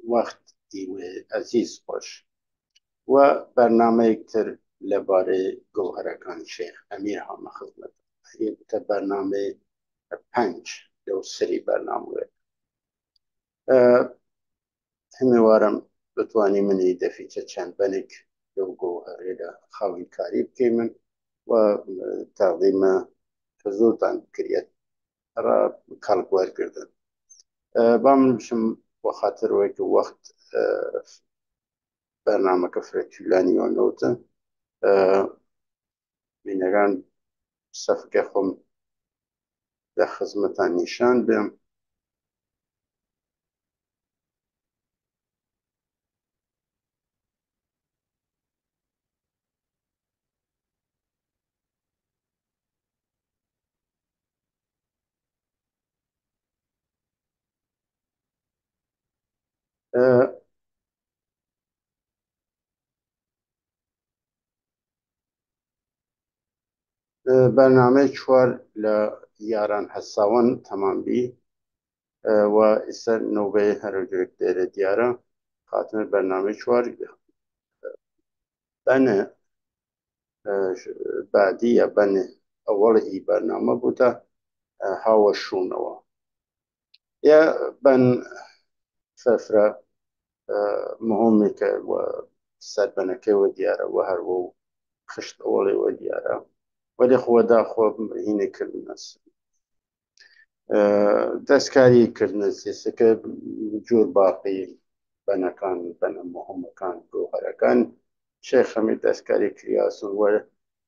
وقت عزیز خوش و برنامه تر لباره گوهرکان شیخ امیر هم خدمت این برنامه 5 لو سری برنامه همیوارم بتوانی منی دفیچه چند بنک لو گوهره خواهی کاری بکیمن و تقدیم حضورتان کریت را کالکوار کردن بامشم بخاطر وقت وقت برنامه كفر طولانی و نوتن بینگان صفحه خم در خدمتان نشان بیم برنامه چوار لیاران حساون تمام بی و اسر نوبه هر جرک داره دیاره خاتم برنامه چوار بنا بعدی یا بنا اول ای برنامه بوده هاو شونوا یا بن ففرة مهمة و سربنكي وديارة وهر و خشت أولي وديارة ودي خو دا خو هيني كرنس دستكاري كرنس يسكي جور باقي بنا كان بنا مهمة كان جوهرة كان شيخ حميد دستكاري كرياسون و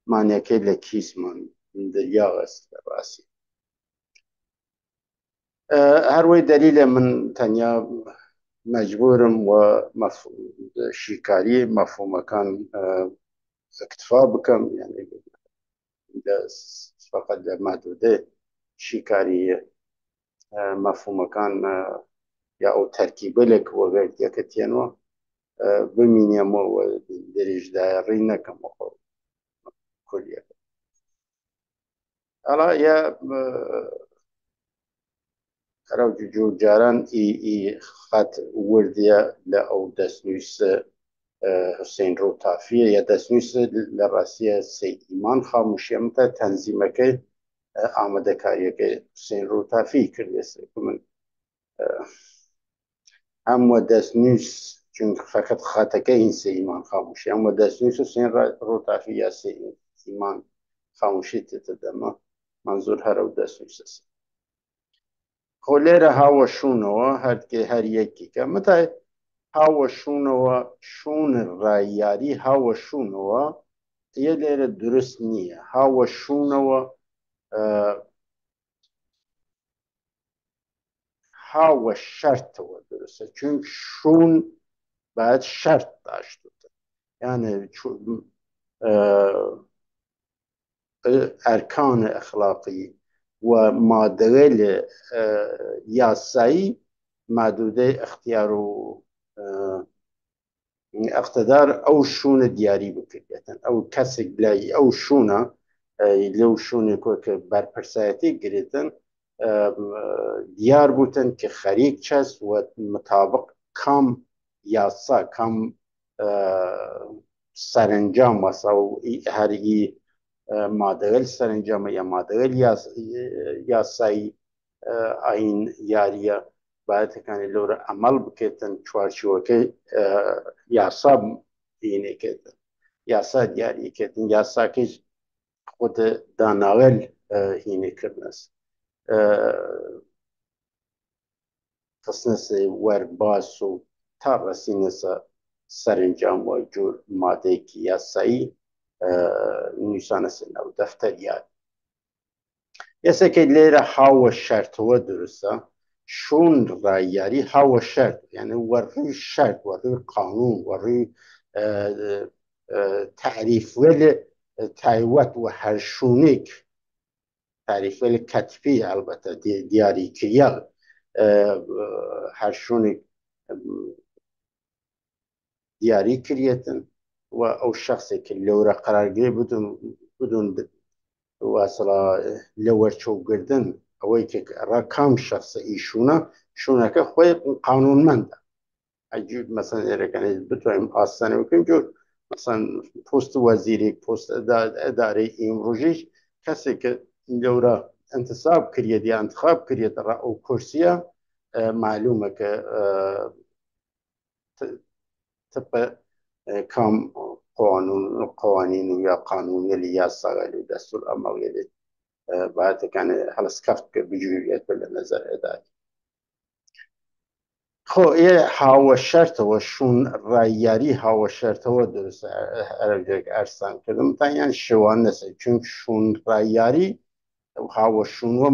مانيكي لكيس من درياغس راسي هروي دليل من تنيا مجبورم و شیکاری مفهوم كان اكتفاء بكم يعني فقط محدوده شیکاری مفهوم كان یا او ترکیب لك و غير يكتينو بمينيمو و دريج دايري نكم كل يك الا يا رو جو جاران اي خط ورديا لا او دسنوس حسين روتافية يا دسنوس لراسية سي إيمان خاموشية متى تنظيمك آمده كاريك حسين روتافي كردس من هم دسنوس چون فقط خاتك این سي إيمان خاموشية هم دسنوس حسين روتافي يا سي إيمان خاموشية تتدمى منظور هر دسنوس خولير هاو شونو هر يكي كمتى هاو شونو شون الرأياري هاو شونو يلي درست نية هاو شونو هاو شرط و درسته چون شون باید شرط داشته يعني أركان أخلاقي ومعدل ياساي محدوده اختيار اقتدار او شونه دیاری بکردن او کسی بلای او شونه لو شونه که برپرسایتی گریتن دیار بودن که خریک چست و مطابق کم یاسا کم سرانجام واسه و هر ای مادغل سرانجام یا مادغل یاسایی این یاریه باید کنی لور عمل بکتن چوارچوبه یاسا اینه کتن یاسا دیاری کتن یاسا که خود داناول اینه کرنس قسنس ور باسو تا رسینس سرانجام و جور ماده که یاسایی نشانس نو دفتر یاد یسه که لیره هاو شرط و درسته شون رایاری هاو شرط يعني وري شرط وري قانون وري تعريف ولا تايوت وهرشونيك تعريف ولا كتبي البته دياري كيال هرشونيك دياري كريتن و او شخصي كلورا قرار جري بدون واصلا لور شو قردن اوی که رقم شخص ایشونه شونه که خوی قانون منده ئەجوود مەسەن ئێرەکانی بتوانین ئاسانە بکەین جۆر مەسەن پۆست وەزیری پۆست ئەدارەی ئیمڕۆژیش کەسێک کە لەورە انتصاب کردێت یا انتخاب کردێت ئەو کورسیە معلومە کە طبق کام قوانین و یا قانونیە لە یاساغا لە دەستور ئەمەڵێت باتەکانی هەڵسکەفت کە بجووریێت لە نەزەر ئەداری خۆ هاوە شەرتەوە شوون ڕاییاری هاوە شەرتەوە دروست ئەرەجێک ئەرسان کردم تایان شێوان نەسە چونکە شوون ڕاییاری هاوە شوونوە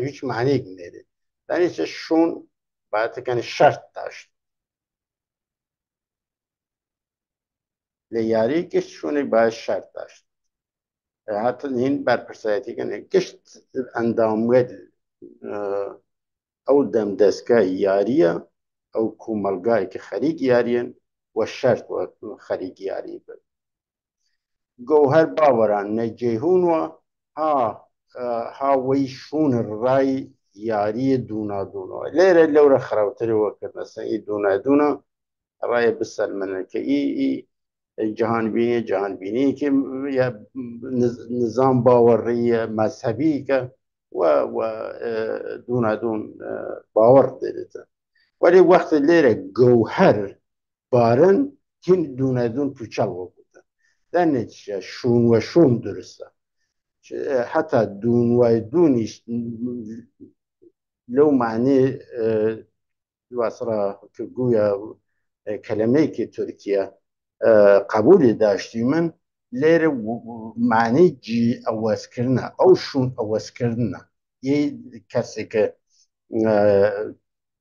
هیچ معنەیەک نێرێت دانیچە شوون باتەکانی شەرت داشت لە یاری گشت شوونێک باید شەرت داشت هاتە هین بەرپرسایەتیەکەن گشت ئەنداموێت ئەو دەم دەستگای یاریە ئەو کومەلگای کە خەریک یاریەن وە شەرت وە خەریک یاری بن گەوهەر باوەران نەجێهونوە هاوەی شوون ڕای یاری دوونادوونەوە لێرە لەورە خراوترەوە کردنە سەی دوونادوونە ڕایە بسەلمەنە کە جیهانبینیەکی نظام باوەڕیە مەذهبیکە و دوونادوون باوەڕ دێتە وەلی وەختە لێرە گەوهەر بارن هین دوونادوون پوچەڵ وەکوتە دەنێتیە شوون وە شوون درستە حتا دوون وای دوونیش لەو معنی واسڕە کە گویا کەلەمەیەکی تورکیە قبولی داشتی من لێرە معنی جی ئەوەسکردنە ئەو شوون ئەوەسکردنە یە کەسێکە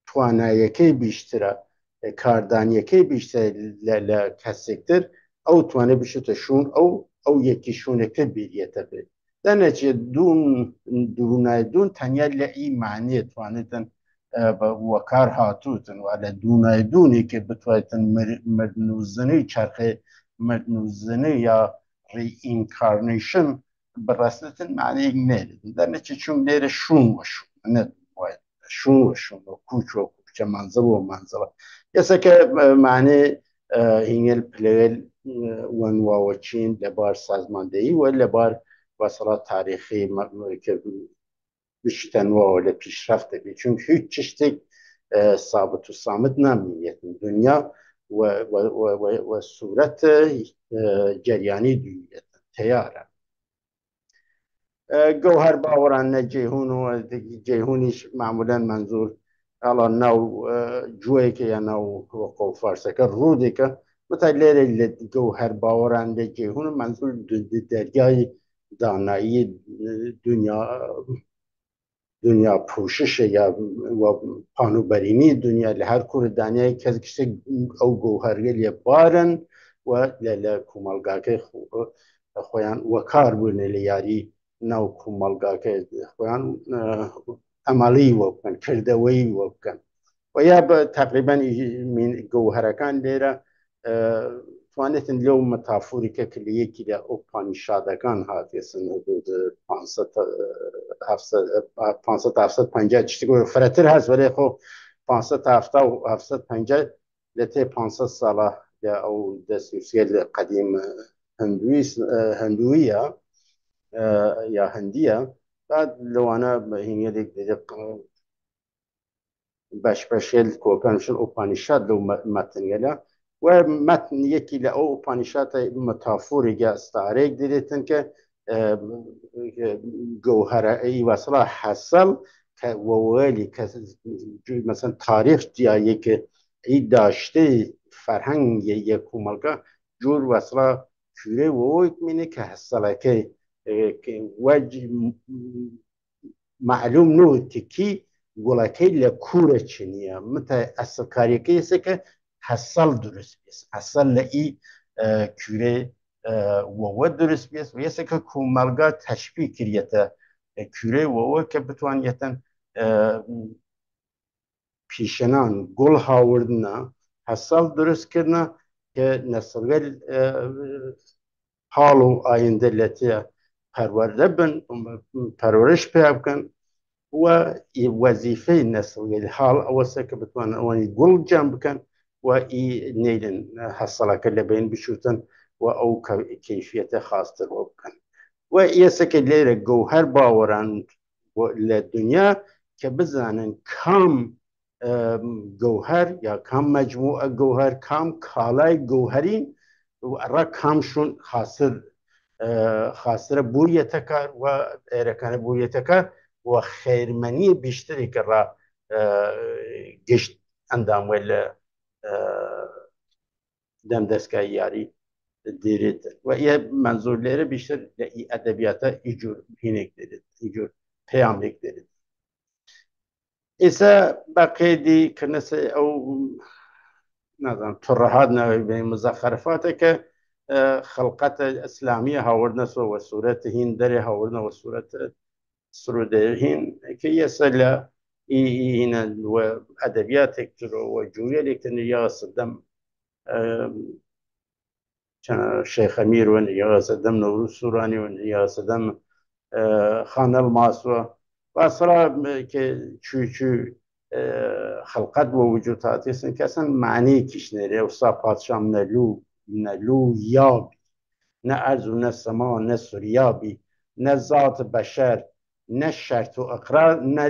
توانایەکەی بیشترە کاردانیەکەی بیشتر لە کەسێکتر ئەو توانێ بشێتە شوون ئەو یەکی شوونەکە بیریەتە بێت دەنەچێت دوونایدون تەنیا لە ئی معنیە توانێتن وەکار هاتووتن و لە دوونایدونی کە بتوانێتن مردنوزنەی چرخێ مردنوزنە یا ڕیئینکارنیشن بەڕاستەتن معنەیەک نێرێت دەنەچێت چون لێرە شوون وە شوون شوون وە شوون وە کوچ وە کوچە مانزەڵ وە مانزەڵە یەسەکە معنێ هینگەل پلێل وەنواوەچین لەبار سازماندەیی وە لەبار وەسەڵات تاریخی بشتەنەوە لە پیشرەفتە بێت چونکە هیچ شتێک سابت و سامت نامێنێتن دنیا و سوورەتە جەریانی دوویەتە تەیارە گەوهەر باوەڕان نەجێهون و جێهونیش معمولەن منزور ئەڵا ناو جوۆیەکە یا ناو وەقۆ فارسەکە ڕوودێکە متای لێرە لە گەوهەر باوەڕان لە جێهون منزور دەریای دانایی دنیا پوششە یا پانوبەرینی دنیا لە هەر کوور دانیای کەس کشتێک ئەو گەوهەرگە لێ بارن و لە کومەلگاکەی خۆیان وەکار بوونێ لە یاری ناو کومەلگاکە خۆیان ئەمەڵی وە بکەن کردەوەی وە بکەن و یا بە تقریبەن گەوهەرەکان لێرە توانێتن لەو مەتافۆریکە کە لە یەکی لە ئۆپانیشادەکان هاتێسن حدود 550 تشتی فرەتر هەست وەلێ خۆ 550 لە تێ 500 ساڵە لە ئەو دەستنووسیە لە قەدیم هەندوویە یا هەندیە بعد لەوانە هینگەلێک بەشبەشێل کۆکانشن ئۆپانیشاد لەو مەتنگەلە و متن یەکی لە ئەو ئۆپانیشاتە مەتافۆرێک یا ئەستارەیەک دەرێتن کە گەوهەرەی وەسڵە حەسەڵ کە وەوەلی کە مەسەن تاریخ دیایە کە ئی داشتەی فەرهەنگ یە کومەلگا جۆر وەسڵە کوورێ وەوەیەک مینێ کە هەسەڵەکەی معلوم نوتکی گوڵەکەی لە کوورە چنیە متە ئەسڵکاریەکە یەسەکە هەسەڵ دروست بێت هەسەڵ لە ئی کوورێ وەوە دروست بێت و یەسەکە کومەلگا تەشبیه کردێتە کوورێ وەوە کە بتوانێتن پیشەنان گوڵ هاوردنە هەسەڵ دروستکردنە کە نەسڵگەل حاڵ و ئایندە لە تێ پەروەردە بن پەرۆرش پێ بکەن و وەزیفەی نەسڵگەل حاڵ ئەوەسە کە بتوانن ئەوانی گوڵ جەم بکەن وإي نيلن حصلك اللي بين بشوتن وأو كيفية خاصة وبكن ويسك الليلة جوهر باوران للدنيا كبزان كم جوهر یا کام مجموعه جوهر کام کالای جوهرین و کامشون خاصر بوریت کار و ارکان بوریت کار و خیرمنی بیشتری که را گشت اندام ولی دم دستگاه یاری دیرید و یه منظور لیره بیشتر ای ادبیات ایجور هینک دیرید ایجور پیامک دیرید إذا بقيدي كنس أو نظام ترهاد بين مزخرفاتك خلقت إسلامية هاورنا سو وسورة هين دري هاورنا وسورة سرودة هين كي يسأل هنا وأدبياتك وجوية لكن يا صدام شيخ أمير ون يا صدام نوروز سوراني ون يا صدام خان الماسوة وأسرع كشو خلقت ووجوداتي سن كسن معنی کشنری و صفاتشام نلو یابی نه ارز و نه سما نه سریابی نه ذات بشر نه شرط و اقرار نه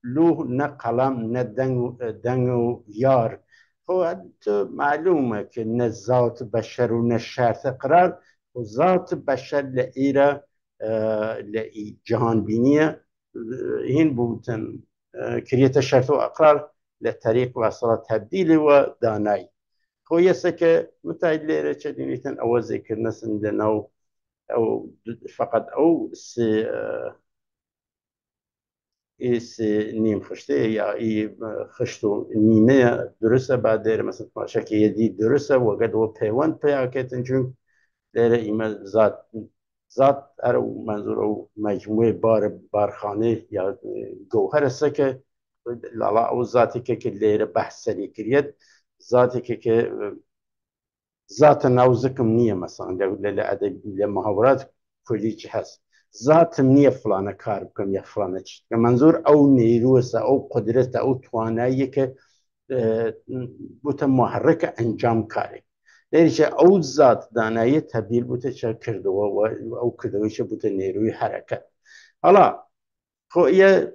لوح نه قلم نه دنگ و یار خب معلومه که نه ذات بشر و نه شرط اقرار و ذات بشر لئیره لئی جهان بینیه هین بودن كريت شرط وأقرار للطريق وصل تبديل وداناي خويسة متعد ليرة شدينيتن أو ذكر ناس عندنا أو فقط أو إيس نيم خشته يا إي خشتو نيمة درسة بعد دير مثلا شكل يدي درسة وقد هو بيوان بياكتن جون ليرة إيما ذات أو منظور أو مجموعة بارخانة يا جوهر السكة لا أو ذاتي كليرة بحث سري كريت ذاتي ذات نوزكم نية مثلا لأدب لمحاورات كلي جهاز ذات نية فلانة كار بكم يا فلانة منظور أو نيروس أو قدرة أو تواناية ك محركة أنجام كاري ليش أو ذات داناية تبديل بوتا كردوا أو كردويش بوتا نيروي حركة هلا خو إيه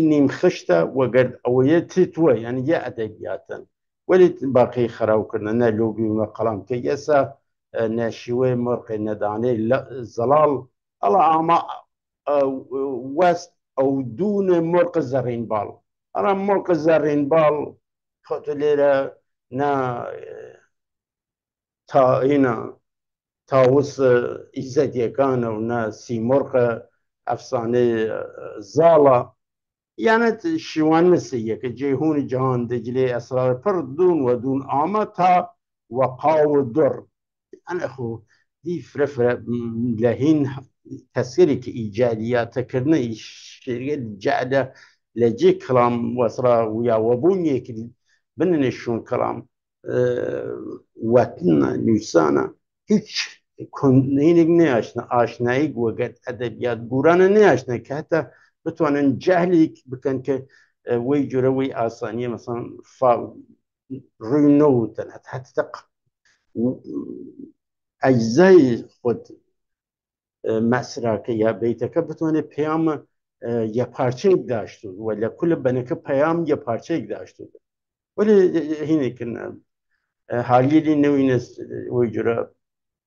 نيم خشته وقد أوية تتوى يعني يا أدبياتا ولي باقي خراو كنا نلوبي وقلم كيسا ناشوي مرق نداني الزلال الله عما وست أو دون مرق الزرين بال أنا مرق الزرين بال خط ليرة نا تا هنا تاوس إزاد يكان ونا سي مرق أفسانه زالا يعني شوان مسية كجيهون جهان دجلي أسرار فردون ودون آمتا وقاو در أنا أخو دي فرفرة لهين تسيري كإيجاديات كرنا الشركة جعلة لجي كلام وصرا ويا وبوني كل بننشون كلام واتنا نيسانا هيش هینگ آشنایی وقت ادبیات گورانه نیاشنا که حتی بتوانن جهلی بکن که وی جوره وی آسانیه مثلا روی نوتن حتی اجزای خود مسرا که یا بیته که بتوانه پیام یه پارچه داشت ولی کل بنکه پیام یه پارچه داشت ولی هینه که حالی نوینست وی جوره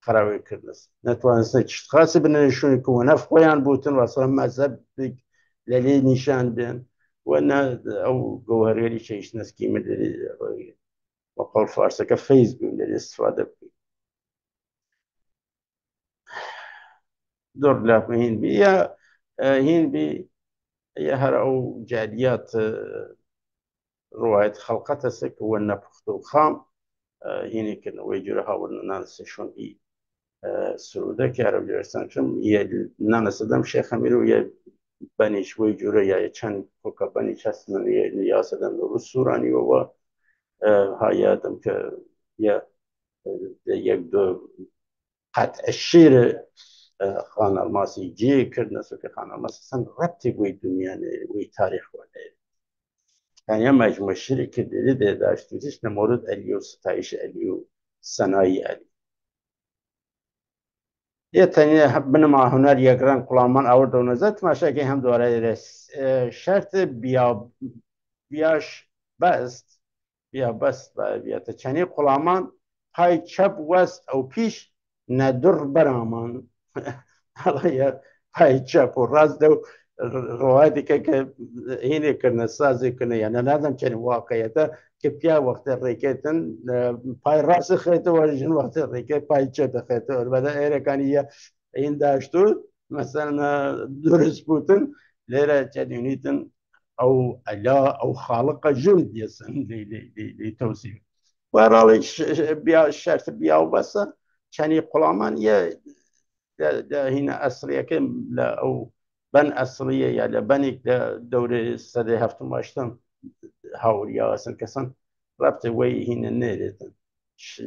خراوي كرنس نتوانس خاصة بنشون يكون أفقيان بوتن وصلا مذهب للي نشان بين وانا او جوهري شيء نسكي من وقول فارسة كفيسبوك للاستفادة دور لا هين بي يا هين بي يا هر او جاليات رواية خلقتها سك والنفخ الخام هين كنا ويجرها والناس شون بي سروده که عرب جرستان شم یه نان صدام شیخ امیرو یه بنیش وی جوره یا چند کوکا بنیش هستن یا صدام رو سورانی و هایاتم که یک دو قطع شیر خان الماسی جی کرد نسو که خان الماسی سن ربطی وی دنیا وی تاریخ و يعني مجموعة شركة اللي داشتوتش نمورد أليو ستايش أليو سناي ألي يتني بنما هنر يقران قلامان أورد ونزت ما شاكي هم دواره رس شرط بیاش بست بیا بست بیا چنی قلامان پای چپ وست او پیش ندر برامان حالا یا پای چپ و راست دو روایتی که اینه کنه سازی کنه یعنی ندم چنین واقعیت که پیا وقت ریکتن پای راست خیلی واجن وقت ریکت پای چپ خیلی و بعد ایرکانی این داشتو مثلا درست بودن لیره چنینیتن او الا او خالق جلد يسن لتوزيع ورالي بيا شرط بيا وبس كان قلامان يا هنا اصليه كم لا او بن اصليه يا بنك دوري السنه هفتم اشتم هاول يا اصلا كسن ربط وي هنا نيرت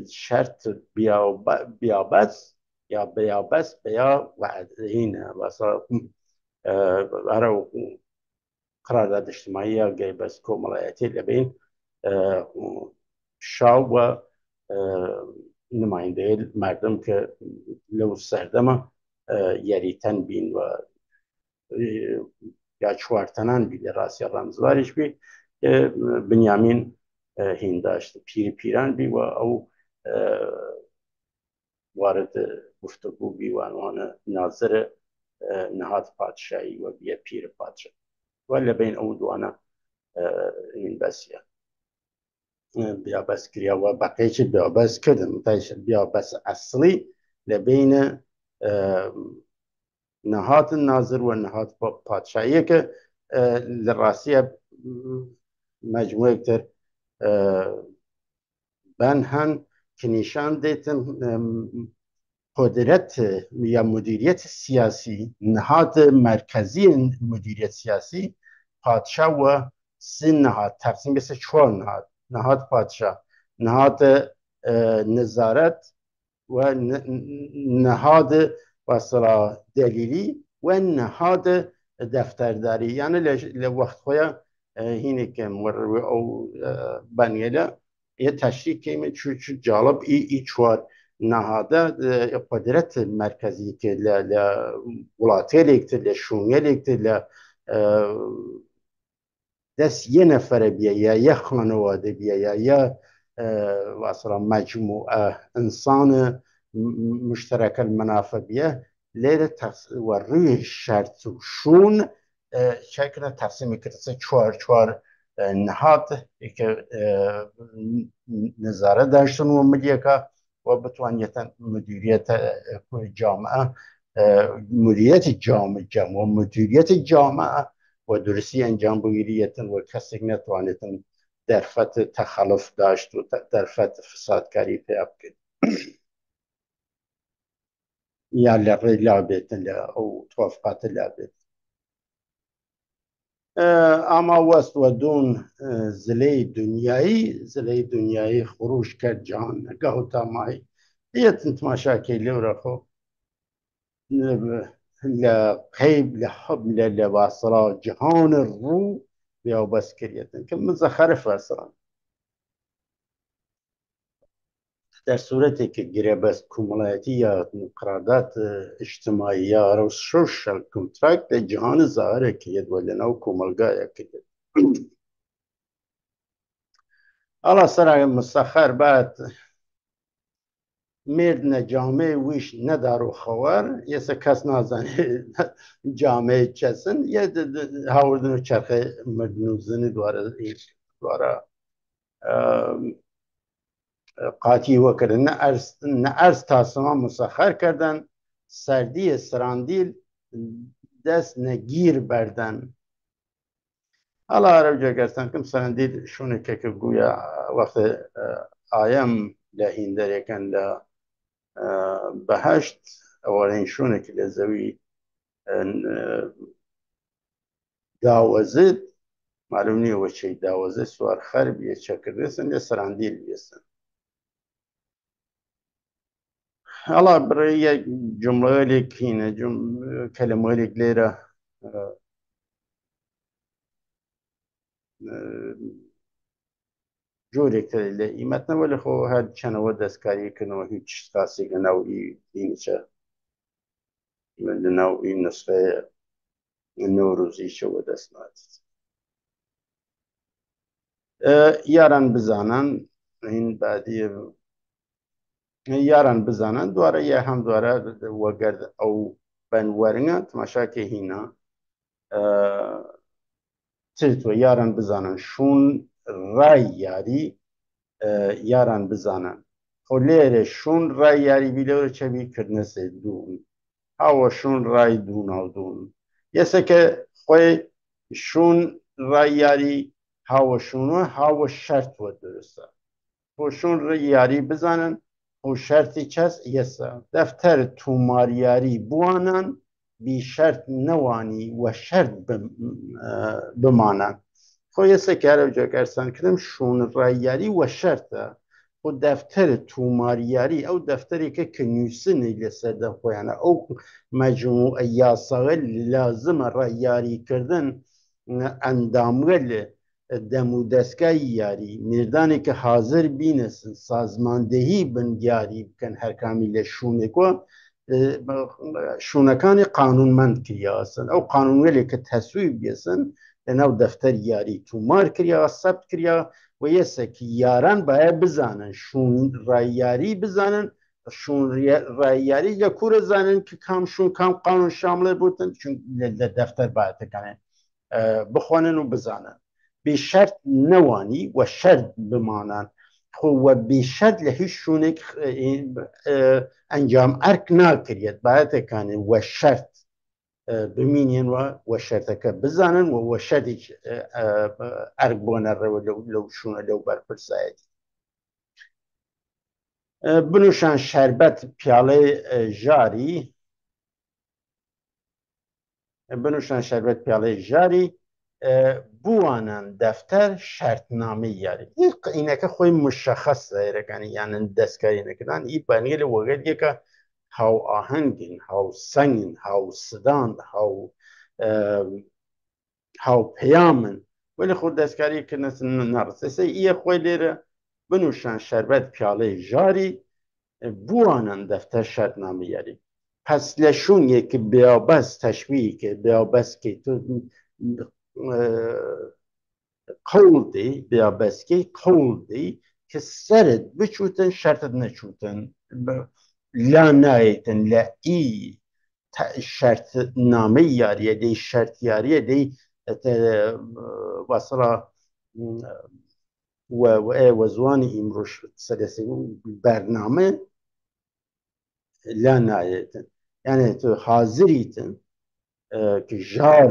شرط بيا بس يا بيا بس بيا وعد هنا بس قرارداد اجتماعی بس کۆمەڵایەتی لەبین شاو و نمایندەیە مردم کە لەو سەردەمە یاریتەن بین و یا چوارتەنان بی لە ڕاستی ڕەمزواریش بی بنیامین هینداشت پیری پیران بی و ئەو وارد گفتگو بی وانوانە ناظر نهات پادشایی و بیە پیر پادشاه ولا بين أودوانا بسيا بيا بس كريا وبقيش بيا بس كده متايش بيا بس أصلي لبين نهات الناظر والنهات بادشاهية ك للراسية مجموعة كتير بنهن كنيشان ديتن قدرت یا مدیریت سیاسی نهاد مرکزی مدیریت سیاسی پادشاه و سه نهاد تقسیم به چهار نهاد پادشاه نهاد نظارت و نهاد وصلا دلیلی و نهاد دفترداری یعنی لوقت خویا هینی که مر او بنیلا یه تشریح که چو جالب ای چهار نهاده قدرت مرکزی که وڵاتێ لێکتر لە شوێنە لێکتر لە دەست یە نەفەرە بیە یا یە خانەوادە بیە یا یە واسڕە مەجموعە ئینسانە مشترەکە المنافە بیە لێرە وەڕووی شەرت و شوون شکلە تەقسیمی کردسە چوار نهاد که نظاره داشتن و ملیەکە و بتوانیت مدیریت جامعه مدیریت جامعه و مدیریت جامعه و درستی انجام بگیریتن و کسی نتوانیتن درفت تخلف داشت و درفت فسادکاری پیاب کرد یا لعبیتن او توافقات لعبیتن اما وست و دون زلی دنیایی خروش کرد جهان نگاه تا مای یتن تماشاکی لیورا خو لقيب لحب لواصرة جهان الرو بيا بس كريتن كم مزخرف أصلا در صورتی که گیره بس کمولایتی یا قرارداد اجتماعی یا رو سوشال کنترکت جهان ظاهره که ید ولنا و کمولگاه که الله سرع مسخر بعد مردن جامعه ویش ندارو خوار یه سه کس نازنه جامعه چسن یه هاوردن چرخه مردنوزنی دواره قاطی وکردن نه ارز تاسما مسخر کردن سردی سراندیل دست نگیر بردن حالا عرب جا گرستن کم سراندیل شونه که گویا وقت آیم لهیندر یکن بهشت اولین شونه که لزوی داوزد معلوم نیه وچه داوزد سوار خر بیه چکر رسن یا سراندیل بیسن الله برای یک جمله لیک هینه کلمه لیک لیره جۆرێک لە ئیمەتنەوە لە خۆ هەر چەنەوە دەستکاریکردنەوە هیچ کاسێک لە ناوی دینیچە لە ناوی نسخەیە نۆروزیشەوە دەستنات یاران بزانان هین بادی یاران بزانان دوارە یا هەم دوارە وەگەر ئەو بەنوەرنگە تماشاکە هینە ترتوە یاران بزانن شون ڕای یاری یاران بزانن خۆ لێرە شون ڕای یاری بیلەوە چەبیکردنە سێ دوون هاوە شون ڕای دوو ناودوون یەسەکە خۆی شون ڕای یاری هاوە شونوە هاوە شەرتوە درستە خۆ شون ڕای یاری بزانن و شەرتی چەس یەسە دەفتەر توماریاری بوانان بی شەرت نەوانی وە شەرت بمانان خۆ یەسەکارە جۆگەرسانکردم شون ڕای یاری وە شەرتە خۆ دەفتەر توماریاری ئەو دەفتەرێکە کە نووسنی لەسەر دەخۆیانە ئەو مەجموعە یاساغە لازمە ڕای یاریکردن ئەندامگە لە دەم و دەستگای یاری میردانێکە حاضر بینەسن سازماندەهی بن یاری بکەن هەرکامی لە شوونێکوە شوونەکانی قانونمەند کریاسن ئەو قانونوێلێک کە تەسویب بێسن لەناو دەفتەر یاری تومار کریا سەبت کریا و یەسێکی یاران باید بزانن شون ڕاییاری بزانن شون ڕاییاری لە کوورە زانن کە کام شون کام قانون شاملە بوتن چون لە دەفتەر باەتەکانێن بخۆنن و بزانن بێشەرت نەوانی وە شەرت بمانان خۆ وە بێشەرت لە هیچ شوونێک ئەنجام ئەرک ناکرێت باەتەکانێ وە شەرت بمینێن وە شەرتەکە بزانن وە شەرێک ئەرک بۆ نەڕەوە لەو شوونە لەو بەرپرسایەتی بنووشان شەربەت پیاڵەی ژاری بنووشان شەربەت پیاڵەی ژاری بوانان دەفتەر شەرتنامەی یاری قینەکە خۆی مشەخەص سەیرەکانی یانن دەستکاری نەکردان ئی بانگێ لە وەگەرێکە هاو ئاهەنگن هاو سەنگن هاو سدان هاو پەیامن وەلی خۆ دەستکاریکردن نەڕسەسە ئیە خۆی لێرە بنووشان شەربەت پیاڵەی ژاری بوانان دەفتەر شەرتنامەی یاری پس لە شوونێک بێبەست تەشبیهکە بێبەستکەی قەوڵدەی بێبەستکەی قەوڵدەی کە سەرت بچوتن شەرتت نەچوتن لا نایەتن لە ئی شەرتنامەی یاریە دەی شەرت یاریە دەی وەسڵە وە زوانی ئیمڕۆژ سەدەسێ بەرنامە لا نایەتن یانێ تۆ حازریتن کە ژار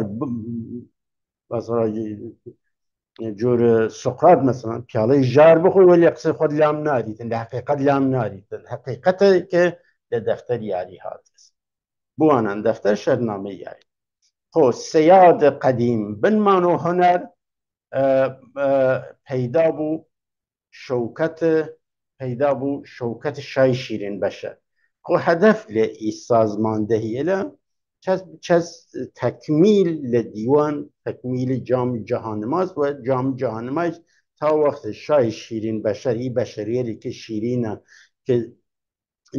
جۆرە سقرات مەسەڵەن پیاڵەی ژار بخۆی وەلی قسەی خۆت لام ناریتن لە حەقیقەت لام ناریتن حەقیقەتێکە لە دەفتەر یاری هاتس بوانان دەفتەر شەرتنامەی یاری خۆ سەیادە قەدیم بنمان و هونەر پەیدا بوو شەوکەت شای شیرین بەشە خۆ هەدەف لە ئی سازماندەهیە لە چەس تەکمیل لە دیوان تەکمیلی جام جەهانماز و جام جەهانماش تا وەختە شای شیرین بەشەری بەشەریەرێکە شیرینە کە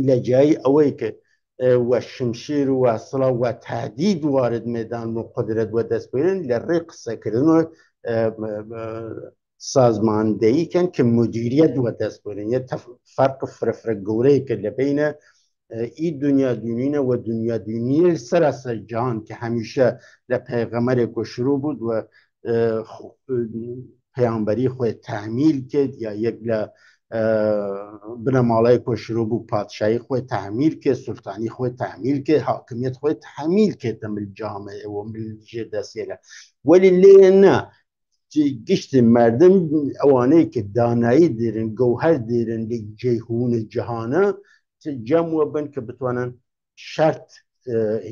لە جایی ئەوەی کە وە شمشیر و وەسڵە وە تهدید وارد مێدان و قودرەت وە دەستبێنن لە ڕێ قسەکردن و سازماندەییکەن کە مدیریەت وە دەستبێنن یە فەرق فرەفرە گەورەیە کە لە بینە ئی دنیا دونینە وە دنیا دونیە سەراسەر جیهان کە هەمیشە لە پەیغەمبەرێک شروع بوو وە پەیامبەری خۆی تەحمیل کرد یا یەک لە بنەماڵەی شروع بوو پادشایی خۆی تەحمیل کرد سولتانی خۆی تەحمیل کرد حاکمیت خۆی تەحمیل کردە مل جامعە وە مل ژێ دەستێرە وەلی لێ نا گشتی مردم ئەوانەی کە دانایی دێرن گەوهەر دێرن لە جەیهونە جیهانە جەموە بن کە بتوانن شەرت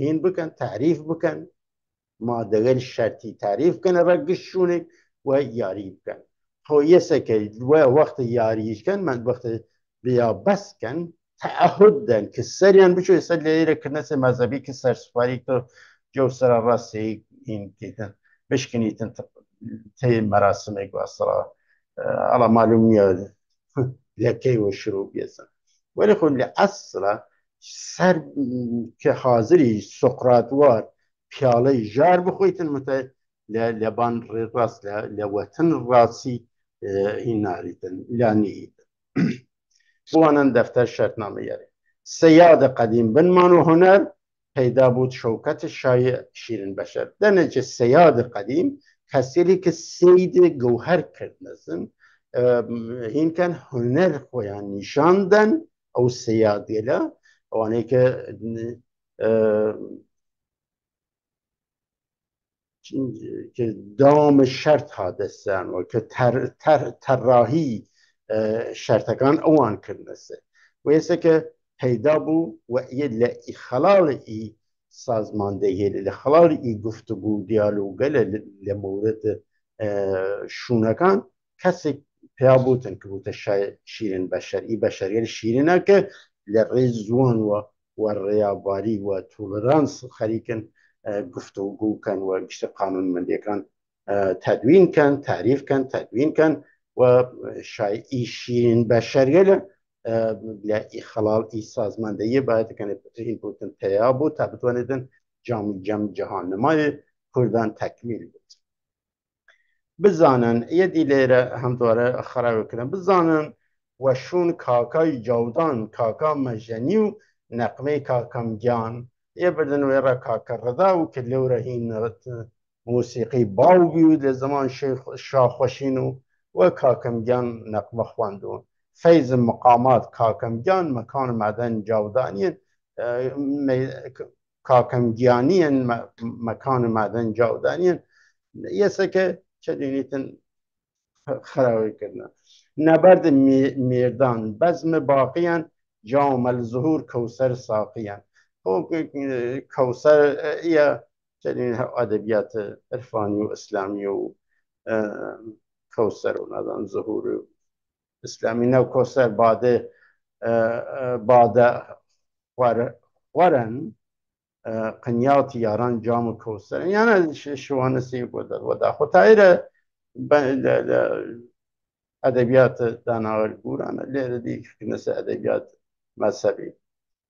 هین بکەن تعریف بکەن مادەگەل شەرتی تعریف بکەن ڕەگشت شوونێک و یاری بکەن خۆ یەسەکە وەختە یاریشکەن من وەختە بیا بەسکەن تەعهد دەن کە سەریان بچۆ سەر لێرەکردنەسە مەزەبی کە سەرسوپاری تۆ جەو سەرە ڕاستی هین کردن بشکنیتن تی مراسم گواسرا على معلوم نیاد لکی و شروع بیزن ولی خود لأصلا سر که حاضری سقراط وار پیاله جار بخویتن متى لبان راس لوتن راسي هناريتن لاني وانا دفتر شرطنامه ياري سياد قديم بنمان وهنر پیدا بود شوکت شای شیرین بشر دنج سیاد قدیم کسی که سید گوهر کرد نزن این کن هنر خویان نشاندن او سیادی لا وانه که که دام شرط حادثان و که طراحی شرطکان اوان کرنسه و ایسا که پیدا بو و خلال ای سازماندهی لخلال ای گفتگو دیالوگه لمورد شونکان کسی پیا بودن که بوده شیرین بشر ای بشری شیرینه که لرزوان و ریاباری و تولرانس خریکن گفتگو کن و گشت قانون مندی کن تدوین کن تعریف کن تدوین کن و شای شیرین بشریل لی خلال ای سازماندهی باید کنه این بودن تیا بود تا بتواندن جام جهان نمای کردان تکمیل بود بزانن یه دیلیره هم دواره خراب کنن بزانن و شون کاکای جودان کاکا مجنیو نقمه کاکم جان یه بردن و یرا کاکا رضا و که لوره هین موسیقی باو بیود لزمان شاه خوشینو و کاکم جان نقمه خواندون فیض مقامات کاکم جان مکان معدن جودانی کاکم جانی مکان معدن جودانی یه سکه چه دینیتن خرابی کردن نبرد میردان بزم باقیان جام الظهور کوسر ساقیان کوسر یا چه ادبیات عرفانی و اسلامی و کوسر و ندان ظهور اسلامی نو کوسر باده ورن قنيات ياران جام كوسر يعني شو نسيب ودا خطايره ادبيات دانا القران اللي دي نس ادبيات مذهبي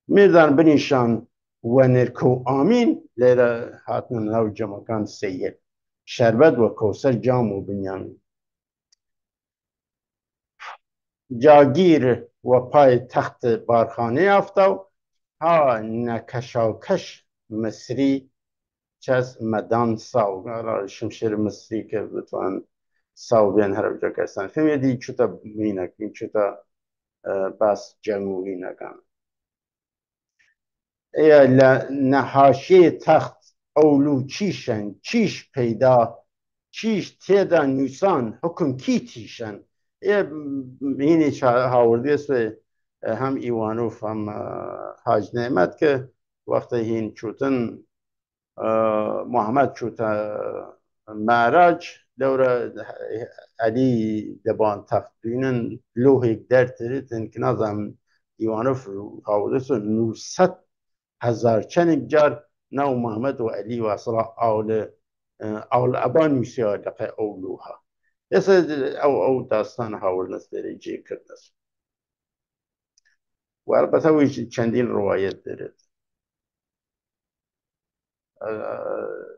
ميدان بنيشان ونركو امين ليلة هاتنا نو جمع كان سيد شربت وكوسر جام وبنيامين جاگیر و پای تخت بارخانه افتاد ها نکشاکش مصری چس مدان ساو شمشیر مصری که بتوان ساو بین هر جا کردن فیلم یدی چوتا مینک این چوتا بس جمهوری نکن یا نحاشی تخت اولو چیشن چیش پیدا چیش تیدا نیسان حکم کی تیشن اینی هاوردی است هم ایوانوف هم حاج نعمت که وقتی این چوتن محمد چوتا معراج دورة علي دبان تخطينا لوهيك درتريتن كنظم يوانوف هاودسو 900 هزار چنك جار نو محمد و علي واصلا اول ابان يسيا لقى اولوها يسد او داستان هاول نستري جي كردس والبته ويش چندين روايات دارد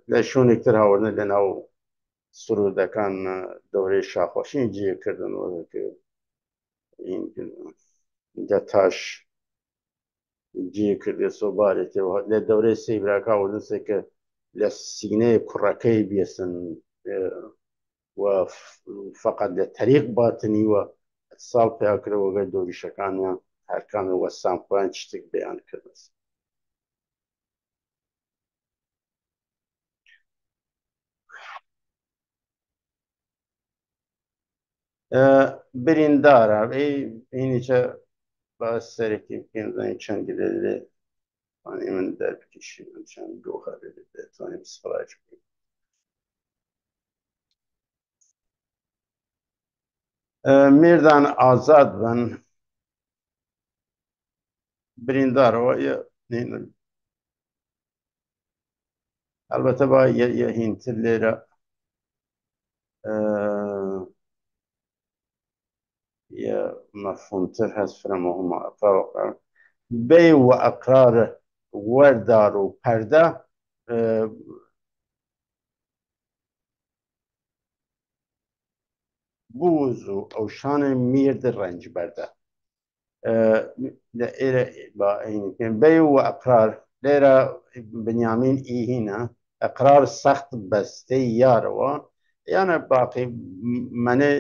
لشون اكتر هاولنا لنو سرودەکان دەورەی شاخۆشین جێکردنەوە کە دەتاش جێ کردێ سۆبارێتەوە لە دەورەی سەیبراکا وردسێ کە لە سینەی کوڕەکەی بێسن و فقط لە تەریق باتنی وە ساڵ پیاکرەوەگە دۆریشەکانیان هەرکان وەسان خۆیان شتێک بەیان کردس بریندارە اینیچە باس سەرێکی بکەین زانین چەند لێ من دەربکەشین چەند گۆهەر دەتوانین سڵاج بکەین میردان ئازاد بن بریندارەوە البته با یه هینتر لێرە يا مفهوم ترهز فرمهم أقرار بي وأقرار وردار وپرده بوز و ئەوشانە میرد ڕنج بەردە لێرە با بێ و ئەقرار لێرە بنیامین ئیهینە ئەقرار سەخت بەستەی یارەوە یانە باقی منە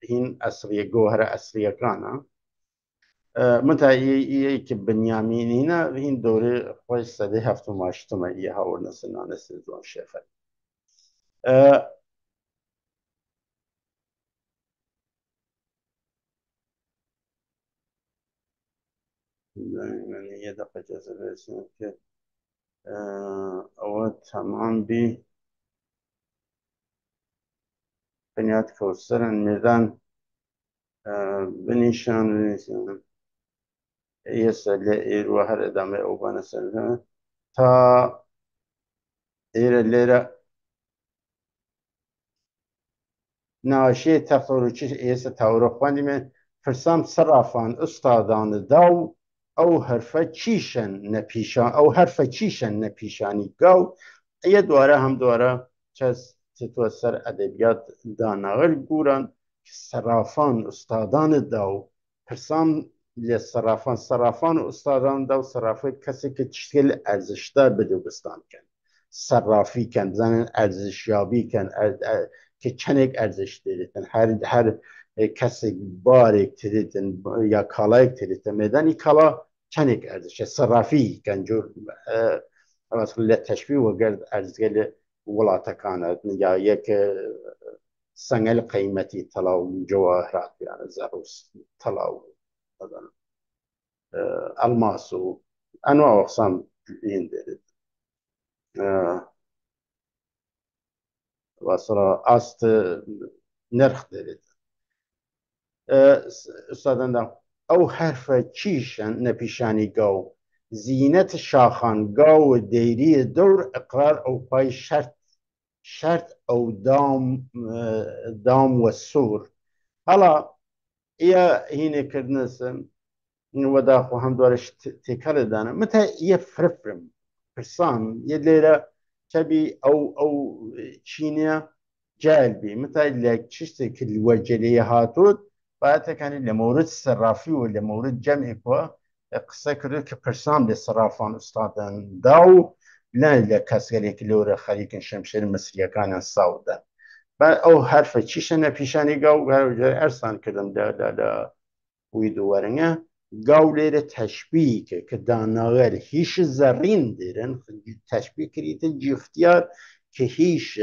هین ئەسریە گۆهرە ئەسریەکانە متى بنيامينينا هين دوري خوش سدي هفتو ماشتما إيه هاور نسنا نسيزون شيخ من يدق جزء که أو تمام بي بنيات كوسر الميدان بنيشان يسأل إيرو هر إدامة أو بنسل تا إيرا ليرا ناشي تفروشي إيسا تورخواني من فرسام صرافان استادان داو او حرفه چیشن نپیشان او حرفه چیشن نپیشانی گاو یه دواره هم دواره چز تتو سر ادبیات داناغل گورن که صرافان استادان داو پرسام صرافان استادان داو صرافه کسی که چیل ارزشدار بدو بستان کن صرافی کن بزنن ارزشیابی کن که چنگ ارزش دیدن هر کسی بارێک تریتن یا کاڵایەک تریتە مێدانی کاڵا چەندێک ئەرزشە سەرافی گەنجور لە تەشبیه وەگەر ئەرزگە لە وڵاتەکانە یا یەک سەنگەل قەیمەتی تەڵاو جەواهرات یانە زەڕوس تەڵاو ئەلماس و ئەنواع ئەقسام هین دێت واسڵە ئاست نرخ دێت استادان او حرف چیشن نپیشانی گاو زینت شاخان گاو دیری دور اقرار او پای شرط او دام و سور حالا ایا هینه کردنسن ودا خو هم دورش تکل دانه متى يفرفرم برسام يدليرا تبي او تشينيا جالبي متى لك تشتي كل وجليه هاتود بعد كان لمورد صرافي ولا مورد جمعي كوا قصة كده كبرسام للصرافان أستاذان داو لا لكاسكالي كلورة خليك شمشير مصرية كان السوداء بعد أو حرف تشيشنا بيشاني قاو أرسان كدم دا ويدو ورنگا قاو ليرة تشبيه كداناغر هيش زرين ديرن تشبيه كريت الجفتيار كهيش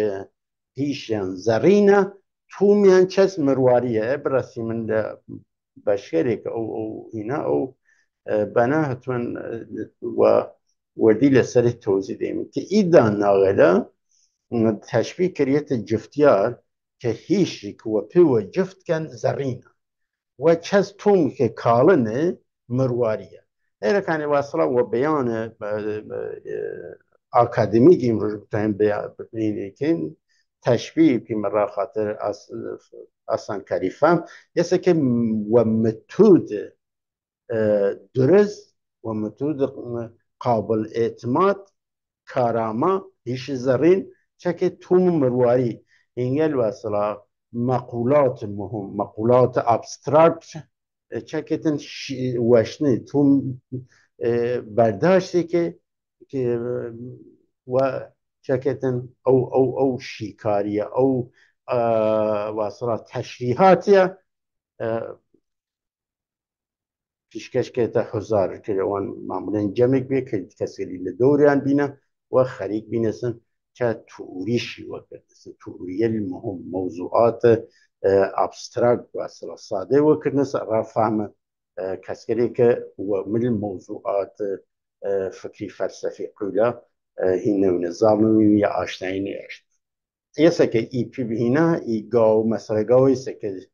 زرينة توميان چس مرواریه برسی من بشکرک او اینا او بنا هتون و وردی لسر توضیح دیم که ایدان ناغلا تشبیه کریت جفتیار که هیشی که و پیو جفت کن زرینه و چس توم که کالنه مرواریه ایره کانی واصله و بیان اکادمیکی مربوطه بینی کن تشبیه که مرا خاطر اصلا کریفم یسه که و متود درست و متود قابل اعتماد کاراما هیچ زرین چه توم مرواری اینگل وصلا مقولات مهم مقولات ابسترکت چه تن وشنه توم برداشتی که و شكتن او شيكاريه او واصلات تشريحاتيه كشكش كيتا حزار كلوان معمولا جمك بيه كسيري لدوريان بينا وخريج بينسن كتوريشي وكرنسن توريه المهم موضوعات ابستراكت واصلات صادة وكرنسن رفهم كسيري ومن الموضوعات فكري فلسفي قولا هنا ونظام یا آشنایی نیست. یه سکه ای پی بهینا ای گاو مثلا گاوی سکه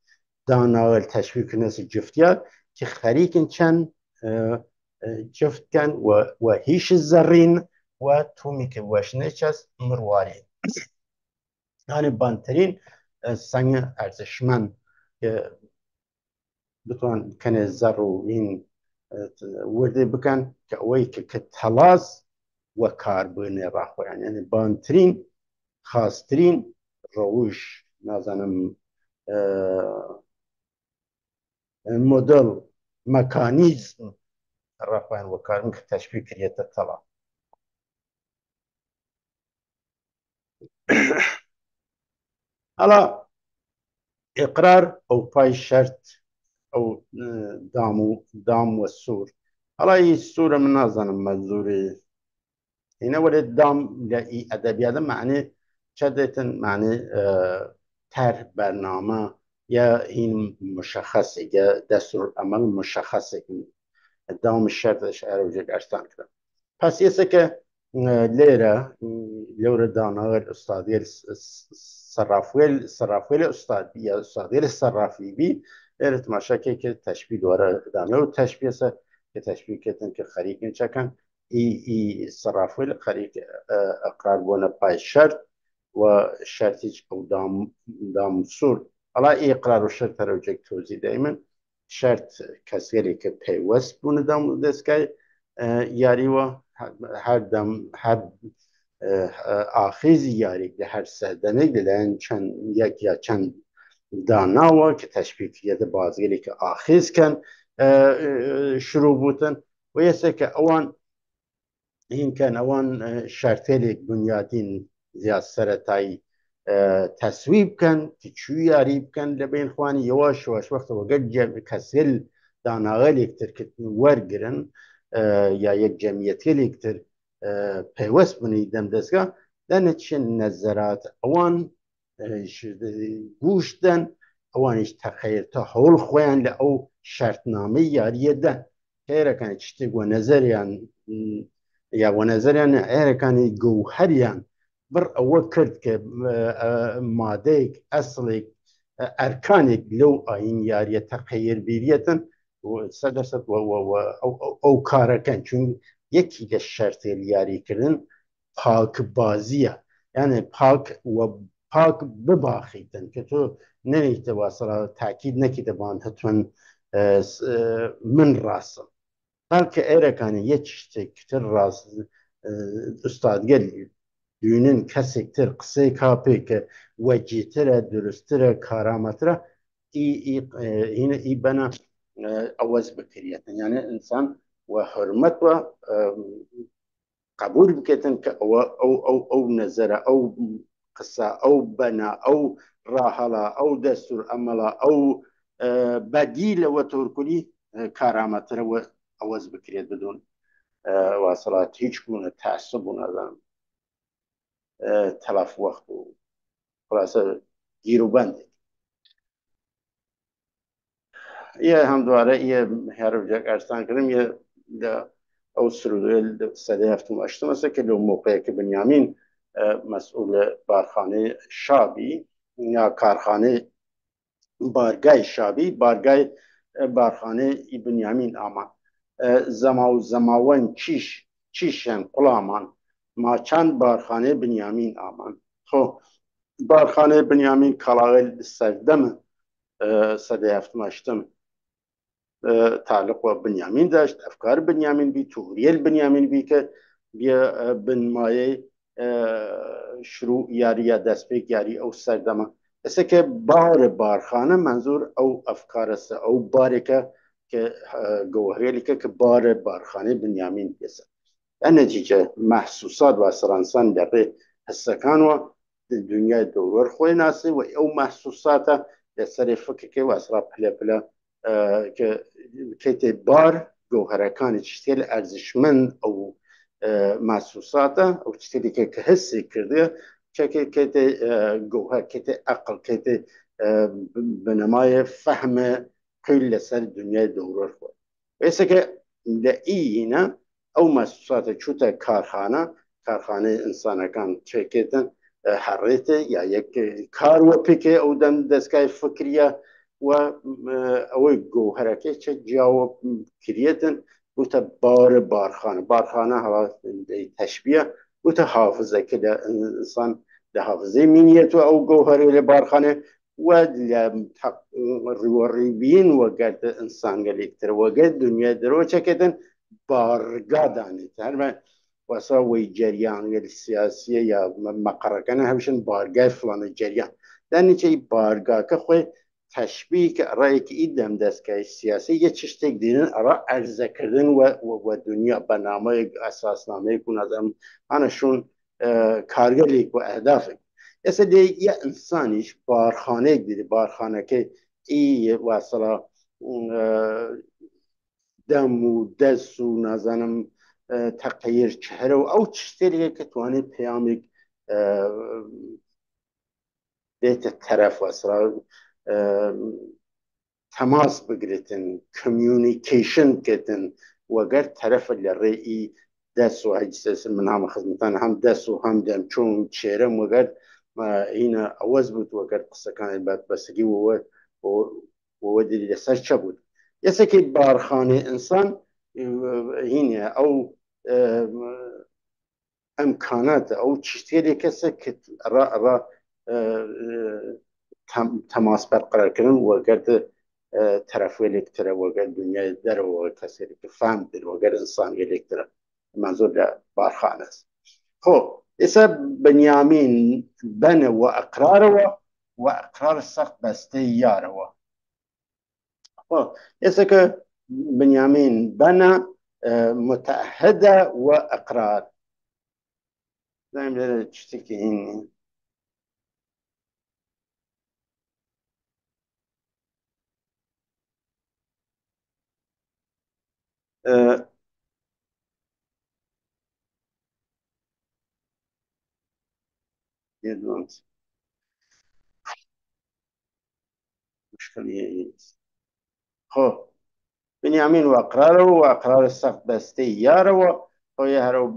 داناول تشویق کنس جفتیا که خریکن چند جفت کن و هیچ زرین و تومی که وشنه چست مرواری. یعنی بانترین سنگ ارزشمند که بتوان کنه زر و این ورده بکن که اوی که تلاز و کاربونی را خوین، یعنی بانترین خاصترین روش نازنم مدل مکانیزم را خوین و کاربون که تشبیه کریت طلا. حالا اقرار او پای شرط او دام و سور. حالا این سور من نازنم منظوری هنا ولد دام لأي أدبيات معنی شدة معنی طرح برنامه یا این مشخصه یا دستور عمل مشخصه دام الشرطش أروجك أرستان كده. پس یه که لیره لور دانای استادی صرافویل استادی یا استادی صرافی بی لیره تماشا که تشبیه دواره دانه و تشبیه سه که تشبیه کتن که خریقین چکن ای صرافویل خریق اقرار بونه پای شرط و شرطیچ او دام سور. حالا ای اقرار و شرط رو جک توضیح دایمن شرط کسیری که پیوست بونه دام دستگاه یاری و هر آخیزی یاری که هر سردمه دلن چند یک یا چند داناوه که تشبیهیت بازگیری که آخیز کن شروع بودن و یه که اوان این کن اوان شرطیلی بنیادین زیاد سرطایی تصویب کن که چوی یاری بکن لبین خوانی یواش واش وقت وقت کسیل داناغل اکتر که ورگرن یا یک جمعیتی لیکتر پیوست بونی دم دستگاه دنه چین نظرات اوان گوش دن اوانش تخیر تا حول خوین لأو شرطنامه یاریه دن خیره کنه چطی و نظریان یا و نظریان ایره کنه گوهریان بر او کرد که ماده اصلی ارکانێک لەو ئاین یاریە تەقەیربیریەتن سەدەسەد ئەو کارەکەن چون یەکی لە شەرتێ یاریکردن پاکبازیە یعنی پاک بباخیتن کە تۆ نەیتە واسەڵا تاکید نەکیتە بان هەتوەن من ڕاستم بەڵکە ئێرەکانی یەک شتێکتر ڕاست ئوستادگەر دوێنن کەسێکتر قسەی کاپێ کە وەجیترە دروستترە کارامەترە ئی بەنە ئەوەز بکرێتن یانە ئینسان و حرمەت وە قبول بکەتن کە ئەو نەزەرە ئەو قسە ئەو بەنا ئەو ڕاهەڵا ئەو دەستور ئەمەڵا ئەو بەدیلەوە تۆرکولی کارامەترە وە ئەوەز بکرێت بدون واصلات هیچ گونه تعصب و نظام تلف وقت و خلاصه گیر و بنده یه هم دواره یه هر جک ارستان کردم یه او سرودویل سده هفتم اشتم است که لو موقعی که بنیامین مسئول بارخانه شابی یا کارخانه بارگاه شابی بارگاه بارخانه بنیامین آمان زماوان چیشن قلامان ما چند بارخانه بنیامین آمان خو بارخانه بنیامین کلاغل سردم سده هفتم اشتم تعلق و بنیامین داشت افکار بنیامین بی توریل بنیامین بی که بیا بنمایه شروع یاری یا دستپیک یاری او سردمه است که بارخانه منظور او افکار است او باری که گوهری که بارخانه بنیامین بیست نتیجه محسوسات و سرانسان دقیق هستکان و دنیای دورور خوی ناسی و او محسوسات در سر فکر که و اصلا پلا که بار گوهرکان چیزی ارزشمند او محسوسات او چیزی که حسی کرده که گوهر که عقل که بنمای فهم کل سر دنیای دورور خوی ویسه که لئینا او محسوسات چوتا کارخانه انسان کان چکیتن حریته یا یک کار و پیکه او دم دستگاه فکریه و او گوهره که چه جواب کریتن بوتا بارخانه هوا تشبیه بوتا حافظه که انسان لحافظه مینیت و او گوهر لبارخانه و ریوریبین و گرد انسان گلیکتر و گرد دنیا درو چکتن بارگا دانیت هر من واسا وی جریان سیاسیه یا مقرقنه همشن بارگاه فلان جریان دانی چه بارگاه که خوی تشبیه که رای که ایدم دست که سیاسی یه چشتک دیدن را عرضه کردن و دنیا به نامه اساسنامه کن از آنشون کارگریک و اهداف اصلا یه انسانیش بارخانه دیده بارخانه که ای واصلا دم و دست و نازنم تغییر چهره و او چشتریه که توانه پیامی بیت طرف واصلا تماس بگرتن کمیونیکیشن کتن و اگر طرف لرئی دست و حجسس من هم خدمتان هم دست و هم دم چون چهرم و اگر این عوض بود و اگر قصه کان بعد بسگی و دلیل سر چه بود یسه که بارخانه انسان این او امکانات او چیزی کسی که را تماس برقرار کردن و اگر طرف الکتره و اگر دنیا در و کسی که فهم در و اگر انسان الکتره منظور در بارخانه است خب ایسا بنیامین بن و اقرار و اقرار سخت بسته یار و خب ایسا که بنیامین بن متعهد و اقرار دائم لنا تشتكي هني يدونت مشكلة خب بنيامين وأقراره السخت بستي يارو ويهرو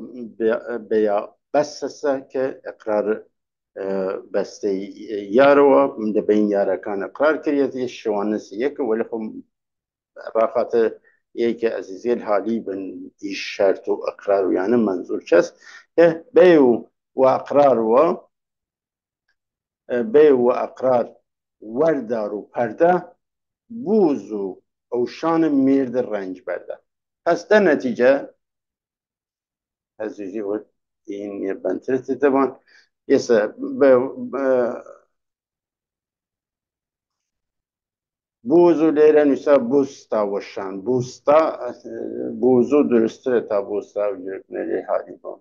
بيا بسسة كإقرار بستي يارو من بين يارا كان إقرار كريتي الشوانس يك ولكم رافات يك عزيزي الحالي بن دي شرط وإقرار يعني منظور كس بيو وأقرار بيو وأقرار وردار وپرده بوز و اوشان میرد رنج برده پس در نتیجه عزیزی و این بنترت تبان یسا بوزو لیره نویسا بوستا وشان بوزو درسته تا بوستا و جرکنه حالی بان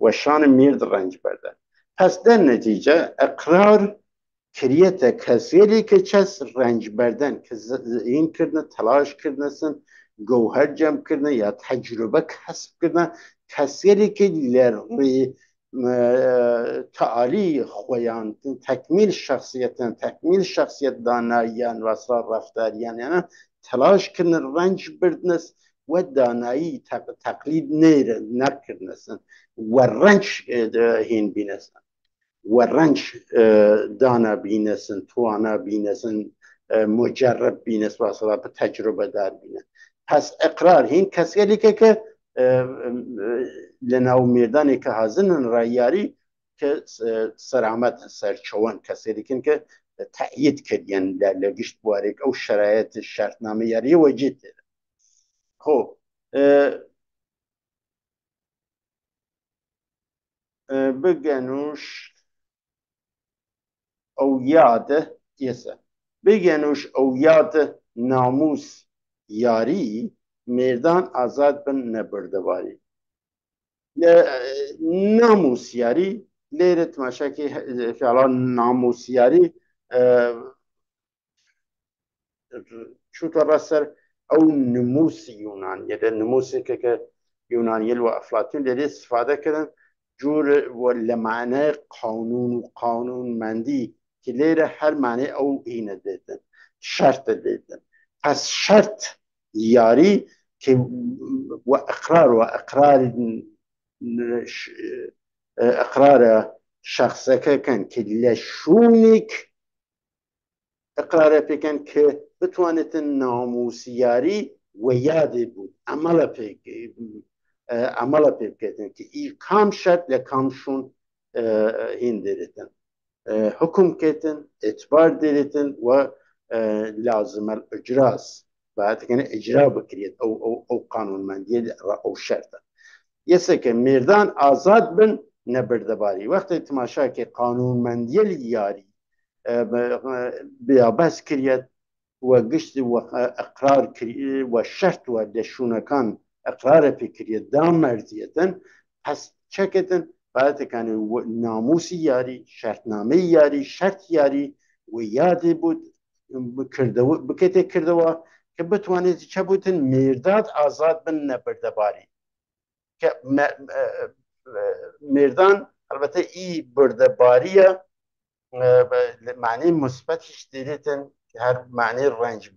وشان میرد رنج برده پس در نتیجه اقرار کریت کسیلی که چس رنج بردن که این کردن تلاش کردنسن گوهر جمع کردن یا تجربه کسب کردن کسیلی که لری تعالی خویان تکمیل شخصیت داناییان و اصلا رفتاریان یعنی تلاش کردن رنج بردنس و دانایی تقلید نکردنسن و رنج هین بینستن و رنج دانا بینسن توانا بینسن مجرب بینس و اصلا تجربه دار بینس پس اقرار هین کسی که لناو میردانی که حاضرن رایاری که سرامت سرچوان کسی که تأیید کردین لگشت بوارک او شرایط شرطنامه یاری وجید داره خب بگنوش او یاد یسه بگنوش او یاد ناموس یاری میردان آزاد بن نبردواری ناموس یاری لیره تماشا که فعلا ناموس یاری چوتر رسر او نموس یونان یعنی نموسی که یونانیل و افلاطون لیره استفاده کردن جور و لمعنی قانون مندی که لیره هر معنی او اینه دیدن شرط دیدن پس شرط یاری که و اقرار شخصه کن که لشونک اقرار پیکن که بتوانت ناموسیاری و یاد بود عمل پیکن که ای کام شد لکامشون هین دریتن حكم كيتن اعتبار ديريتن و لازم الاجراس بعد كان اجراء بكريت او قانون منديل او شرطه يسك ميردان آزاد بن نبردباري وقت تماشا كي قانون منديل ياري بيابس كريت وقشت واقرار كريت والشرط ودشونا كان اقرار بكريت دام مرزيتن پس چكتن بعد كان ناموسي ياري شرطنامه ياري شرط ياري ويادي بود كردو بكته كردوا كبتواني چبوتن ميرداد آزاد بن نبردباري مردان البته ای بردهباریه معنی مثبتش دیدن هر معنی رنج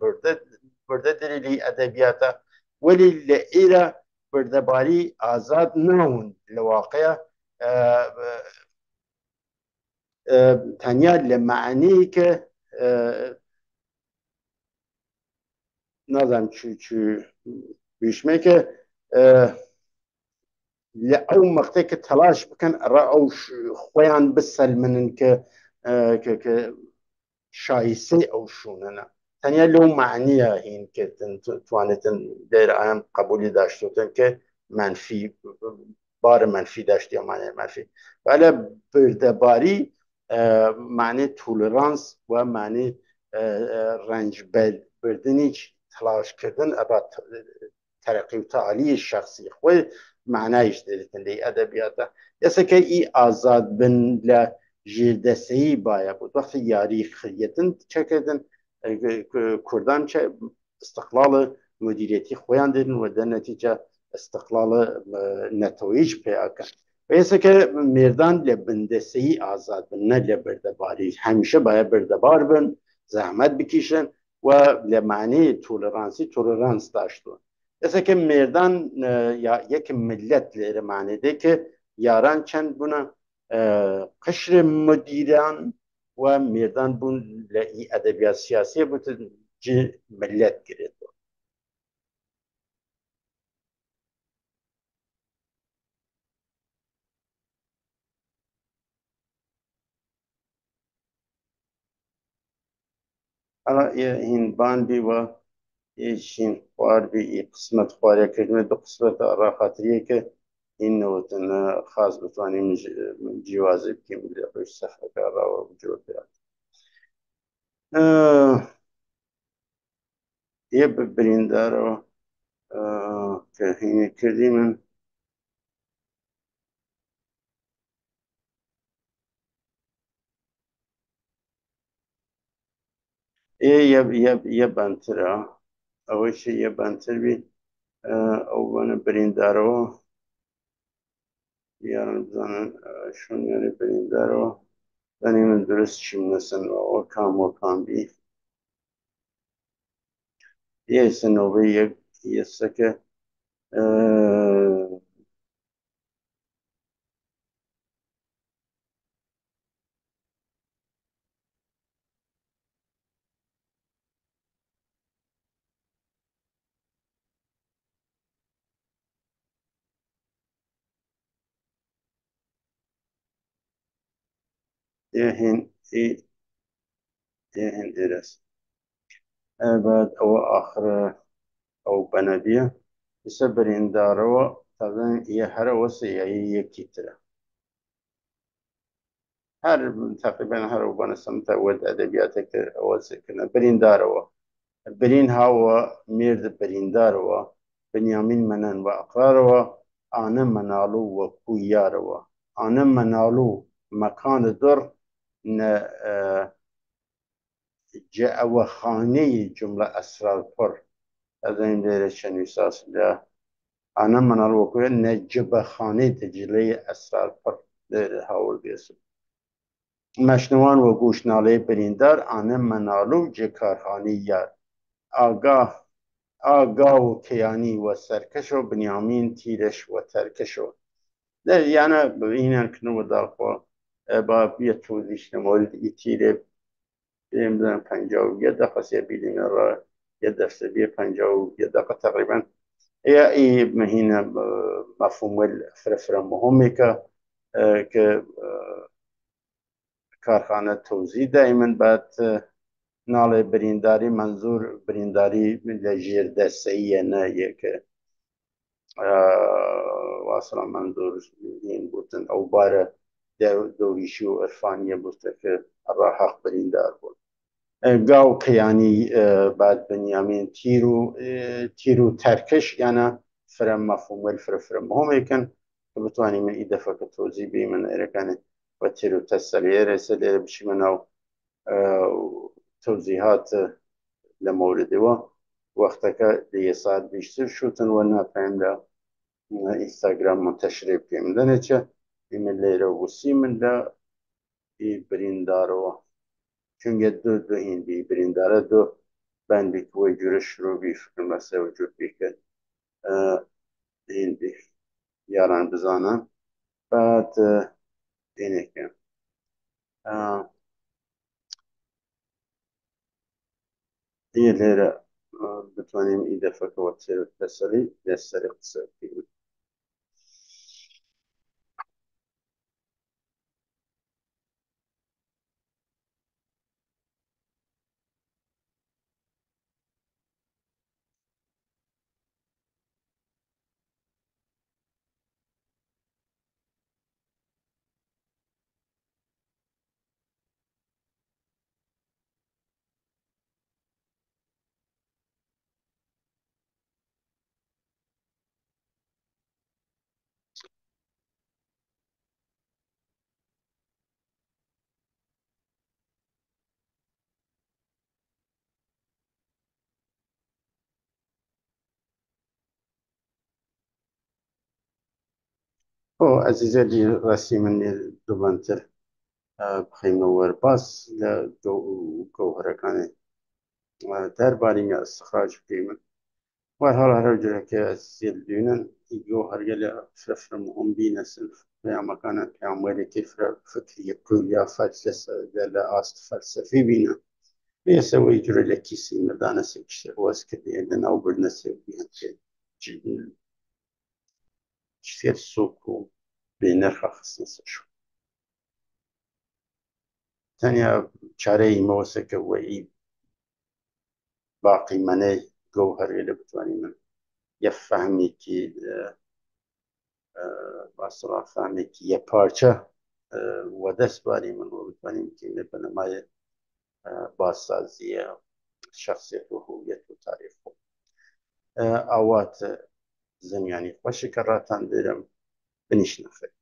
برده دلیلی ادبیاتا ولی لئیرا بردهباری آزاد نهون لواقع تنیا لمعنی که نظام چو بیشمه که لأو مقتك تلاش بكن رأو خويان بسلمنن ك شايسي أو شوننا تانيا لو معنية هين كتن توانتن دير عام قبولي داشتوتن ك منفي بار منفي داشت یا معنی منفی ولی بردهباری معنی تولرانس و معنی رنج بردنی تلاش کردن ابا ترقی و تعالی شخصی خود معنایش دارید لی ادبیاتا یسا که ای آزاد بن ل جیردسهی باید بود وقتی یاری خریتن چه کردن کردان چه استقلال مدیریتی خویان دارن و در نتیجه استقلال نتایج پیدا کرد و یسا که مردان لبندسهی آزاد بن نه لبردباری همیشه باید بردبار بن زحمت بکشن و لمعنی تولرانس داشتون یسا که مردان یا یک ملت لیر معنی ده که یاران چند بونه قشر مدیران و مردان بون لی ادبیات سیاسی بود جی ملت گرید حالا این بان بی و ایشین خوار بی ای قسمت خواره کردن دو قسمت را خاطریه که این نوتن خاص بتوانیم جوازی بکیم لیش صفحه را و جور بیاد یه برینده رو که هینه کردیم یه بانتره اوش یه بانتر بی او بانه برینده رو بیارن بزنن شون یعنی برینده رو دنیم درست چیم نسن و کام بی یه سنوبه یه سکه یه هن درست بعد او آخر او بنادیه بسه برینده رو طبعا یه هر وسه یکی تره هر تقريبا هر وبنا سمتا ود ادبياتك وزكنا برينداروا برين هاو ميرد برينداروا بنيامين منن واقراروا انا منالو وكوياروا انا منالو مكان در ن جاء وخاني جملة أسرار پر هذا يمدير الشنيساس لا أنا منالو وكويا نجب خاني تجلي أسرار پر هاول بيسو مشنوان و گوشناله بریندار آنه منالو جکارهانی یار آگاه و کیانی و سرکش و بنیامین تیرش و ترکش و یعنی این کنو داخوا با بیه توضیح نمورد ای تیره بیم 51 دقیقه بیدیم را یه دسته بیه 51 دقیقه تقریبا ای مهینه مفهوم الفرفره مهمه که کە کارخانە تۆزی دایمن بات ناڵێ برینداری منزور برینداری لە ژێر دەستەیە نایەکە واسڵ منزور هین بوتن ئەو بارە دەوریشی و ئەرفانیە بوتەکە ڕاحەق بریندار بوون گاو قیانی بعد بنیامین تیر و تەرکش یانە فرە مەفهوم فرە مهمێکن کە بتوانانی من ئیدەفەکە تۆزی بی من ئێرەکانێت بە تیر و تەسەلێرە سە لێرە بچمە ناو تۆزیهات لە مۆردەوە وەختەکە لە ساعت بیشتر شوتن و ناتوانین لە ئینستاگرام منتەشرێ پێم دەنێچە من لێرە وسی من لە بریندارەوە چونکە دو هیندی بریندارە دو بەندێک وەی جورە شروعی فکرم بەسەوە جور بیکرد هیندی یاران بزانە بعد دێنێکە لێرە بتوانین ئیدەفەکەەوە چێر تەسەلی لەسەر قسە بکەین عزیزە ڕاستی من دوبانتر بخەینە وەرباس لە گەوهرەکانی دەربارینە ئەستخراج بکەین من وهەڵ هەرە جورەکە سێدوێنن گەوهەرگە لە فرە مهم بینەسن پەیامەکانە پەیاموەرێکی فکری یا لە ئاست فەلسەفی بینە بێسەوەی جورە لە کیسی مەدانەسێکی وەز کردێ لە ناو بردنەسێکی فێر سوک و بێنەرخە خستن سەرشو تەنیا چارەی مەوەسەکە وەی باقیمەنەی گەوهەرێ لە بتوانین من یە فەهمێکی باسەڵا فەهمێکی یە پارچە وەدەستباری من بۆ بتوانین بکەینە بەنەمایە بازسازیە شخصیت و هویەت و تاریخ ئەوات زەمیانی خۆشی کە ڕاتان دێرم بنیشنە خێر